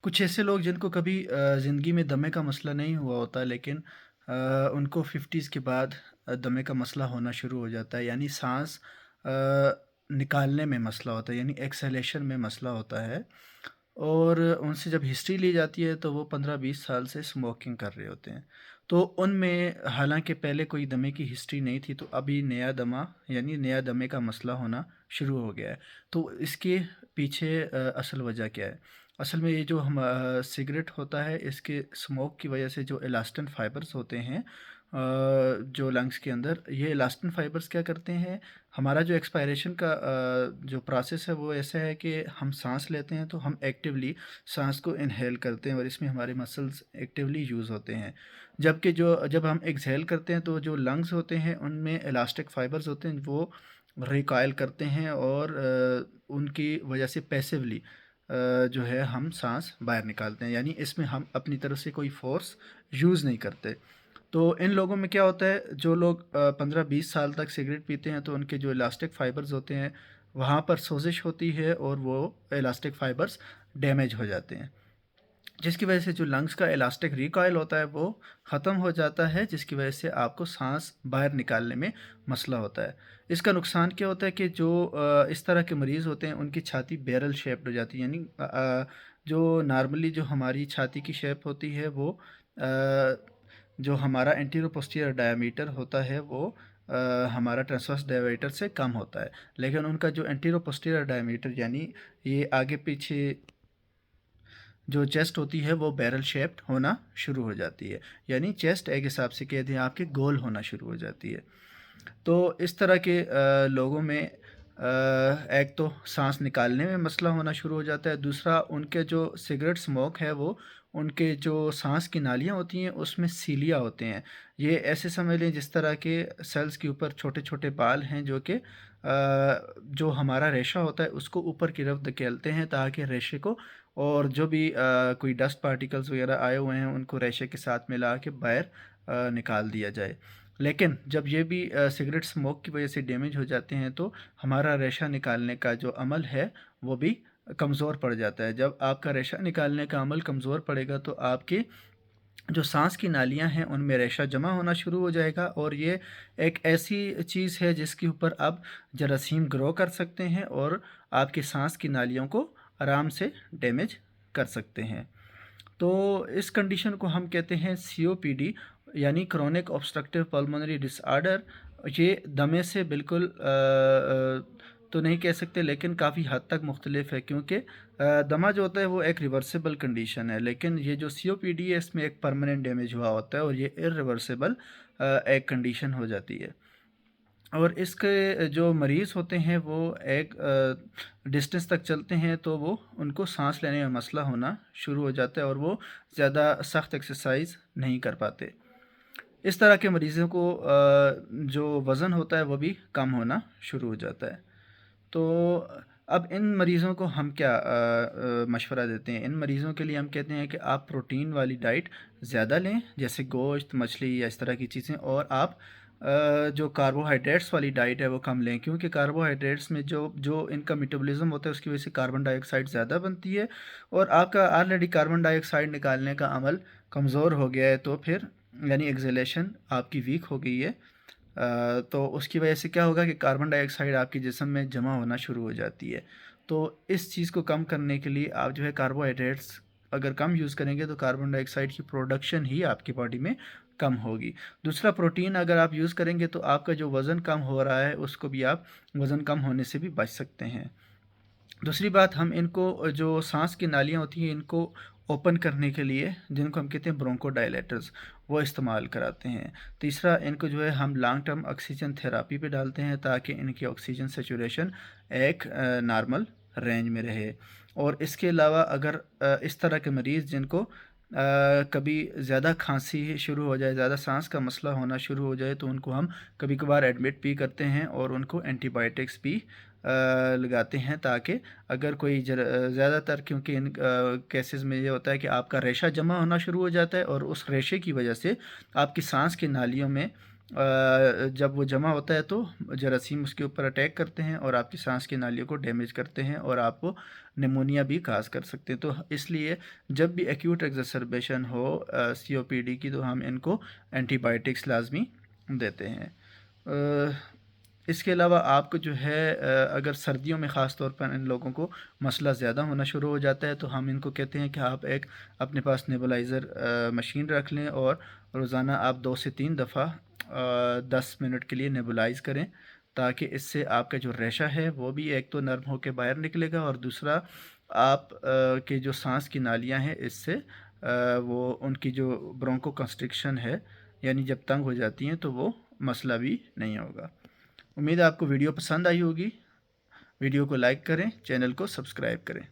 कुछ ऐसे लोग जिनको कभी ज़िंदगी में दमे का मसला नहीं हुआ होता, लेकिन उनको 50s के बाद दमे का मसला होना शुरू हो जाता है, यानी साँस निकालने में मसला होता है, यानी एक्सहेलेशन में मसला होता है। और उनसे जब हिस्ट्री ली जाती है तो वो 15-20 साल से स्मोकिंग कर रहे होते हैं। तो उनमें हालाँकि पहले कोई दमे की हिस्ट्री नहीं थी, तो अभी नया दमा यानी नया दमे का मसला होना शुरू हो गया है। तो इसके पीछे असल वजह क्या है? असल में ये जो हम सिगरेट होता है, इसके स्मोक की वजह से जो इलास्टन फाइबर्स होते हैं जो लंग्स के अंदर, ये इलास्टन फाइबर्स क्या करते हैं, हमारा जो एक्सपायरेशन का जो प्रोसेस है वो ऐसा है कि हम सांस लेते हैं तो हम एक्टिवली सांस को इनहेल करते हैं और इसमें हमारे मसल्स एक्टिवली यूज़ होते हैं। जबकि जब हम एक्सहेल करते हैं तो जो लंग्स होते हैं उनमें इलास्टिक फाइबर्स होते हैं, वो रिकॉइल करते हैं और उनकी वजह से पैसिवली जो है हम सांस बाहर निकालते हैं, यानी इसमें हम अपनी तरफ से कोई फोर्स यूज़ नहीं करते। तो इन लोगों में क्या होता है, जो लोग 15-20 साल तक सिगरेट पीते हैं तो उनके जो इलास्टिक फ़ाइबर्स होते हैं वहाँ पर सोजिश होती है और वो इलास्टिक फ़ाइबर्स डैमेज हो जाते हैं, जिसकी वजह से जो लंग्स का इलास्टिक रिकॉइल होता है वो ख़त्म हो जाता है, जिसकी वजह से आपको सांस बाहर निकालने में मसला होता है। इसका नुकसान क्या होता है कि जो इस तरह के मरीज़ होते हैं उनकी छाती बैरल शेप्ड हो जाती है, यानी जो नॉर्मली जो हमारी छाती की शेप होती है वो जो हमारा एंटीरो पोस्टीरियर डायमीटर होता है वो हमारा ट्रांसवर्स डायमीटर से कम होता है, लेकिन उनका जो एंटीरो पोस्टीरियर डायमीटर यानी ये आगे पीछे जो चेस्ट होती है वो बैरल शेप्ड होना शुरू हो जाती है, यानी चेस्ट एक हिसाब से कहते हैं आपके गोल होना शुरू हो जाती है। तो इस तरह के लोगों में एक तो सांस निकालने में मसला होना शुरू हो जाता है, दूसरा उनके जो सिगरेट स्मोक है वो उनके जो सांस की नालियाँ होती हैं उसमें सीलिया होते हैं। ये ऐसे समझ लें जिस तरह के सेल्स के ऊपर छोटे छोटे बाल हैं जो कि जो हमारा रेशा होता है उसको ऊपर की तरफ धकेलते हैं ताकि रेशे को और जो भी कोई डस्ट पार्टिकल्स वगैरह आए हुए हैं उनको रेशे के साथ मिला के बाहर निकाल दिया जाए। लेकिन जब ये भी सिगरेट स्मोक की वजह से डैमेज हो जाते हैं तो हमारा रेशा निकालने का जो अमल है वो भी कमज़ोर पड़ जाता है। जब आपका रेशा निकालने का अमल कमज़ोर पड़ेगा तो आपकी जो सांस की नालियां हैं उनमें रेशा जमा होना शुरू हो जाएगा और ये एक ऐसी चीज़ है जिसके ऊपर आप जरासीम ग्रो कर सकते हैं और आपकी सांस की नालियों को आराम से डैमेज कर सकते हैं। तो इस कंडीशन को हम कहते हैं सीओपीडी, यानी क्रोनिक ऑब्स्ट्रक्टिव पल्मोनरी डिसऑर्डर। ये दमे से बिल्कुल तो नहीं कह सकते, लेकिन काफ़ी हद तक मुख्तलिफ है, क्योंकि दमा जो होता है वो एक रिवर्सिबल कंडीशन है, लेकिन ये जो सीओपीडी है इसमें एक परमानेंट डैमेज हुआ होता है और ये इरिवर्सिबल एक कंडीशन हो जाती है। और इसके जो मरीज़ होते हैं वो एक डिस्टेंस तक चलते हैं तो वो उनको सांस लेने में मसला होना शुरू हो जाता है और वो ज़्यादा सख्त एक्सरसाइज नहीं कर पाते। इस तरह के मरीज़ों को जो वज़न होता है वो भी कम होना शुरू हो जाता है। तो अब इन मरीज़ों को हम क्या मशवरा देते हैं, इन मरीज़ों के लिए हम कहते हैं कि आप प्रोटीन वाली डाइट ज़्यादा लें, जैसे गोश्त, मछली या इस तरह की चीज़ें, और आप जो कार्बोहाइड्रेट्स वाली डाइट है वो कम लें, क्योंकि कार्बोहाइड्रेट्स में जो जो इनका मेटाबॉलिज्म होता है उसकी वजह से कार्बन डाइऑक्साइड ज़्यादा बनती है और आपका ऑलरेडी कार्बन डाइऑक्साइड निकालने का अमल कमज़ोर हो गया है, तो फिर यानी एक्सहेलेशन आपकी वीक हो गई है। तो उसकी वजह से क्या होगा कि कार्बन डाइऑक्साइड आपके जिस्म में जमा होना शुरू हो जाती है। तो इस चीज़ को कम करने के लिए आप जो है कार्बोहाइड्रेट्स अगर कम यूज़ करेंगे तो कार्बन डाइऑक्साइड की प्रोडक्शन ही आपकी बॉडी में कम होगी। दूसरा, प्रोटीन अगर आप यूज़ करेंगे तो आपका जो वज़न कम हो रहा है उसको भी आप वज़न कम होने से भी बच सकते हैं। दूसरी बात, हम इनको जो सांस की नालियाँ होती हैं इनको ओपन करने के लिए, जिनको हम कहते हैं ब्रोंकोडायलेटर्स, वो इस्तेमाल कराते हैं। तीसरा, इनको जो है हम लॉन्ग टर्म ऑक्सीजन थेरापी पे डालते हैं ताकि इनकी ऑक्सीजन सैचुरेशन एक नॉर्मल रेंज में रहे। और इसके अलावा अगर इस तरह के मरीज़ जिनको कभी ज़्यादा खांसी शुरू हो जाए, ज़्यादा सांस का मसला होना शुरू हो जाए, तो उनको हम कभी कभार एडमिट भी करते हैं और उनको एंटीबायोटिक्स भी लगाते हैं, ताकि अगर कोई ज़्यादातर, क्योंकि इन केसेस में ये होता है कि आपका रेशा जमा होना शुरू हो जाता है और उस रेशे की वजह से आपकी सांस की नालियों में जब वो जमा होता है तो जरासीम उसके ऊपर अटैक करते हैं और आपकी सांस की नालियों को डैमेज करते हैं और आपको निमोनिया भी काज कर सकते हैं। तो इसलिए जब भी एक्यूट एग्जर्बेशन हो COPD की, तो हम इनको एंटीबायोटिक्स लाजमी देते हैं। इसके अलावा आपको जो है अगर सर्दियों में ख़ास तौर पर इन लोगों को मसला ज़्यादा होना शुरू हो जाता है, तो हम इनको कहते हैं कि आप एक अपने पास नेबुलाइज़र मशीन रख लें और रोज़ाना आप 2 से 3 दफ़ा 10 मिनट के लिए नेबुलाइज़ करें, ताकि इससे आपका जो रेशा है वो भी एक तो नर्म होकर बाहर निकलेगा, और दूसरा आप के जो सांस की नालियाँ हैं इससे वो उनकी जो ब्रोंको कंस्ट्रिक्शन है, यानी जब तंग हो जाती हैं, तो वो मसला भी नहीं होगा। उम्मीद है आपको वीडियो पसंद आई होगी। वीडियो को लाइक करें, चैनल को सब्सक्राइब करें।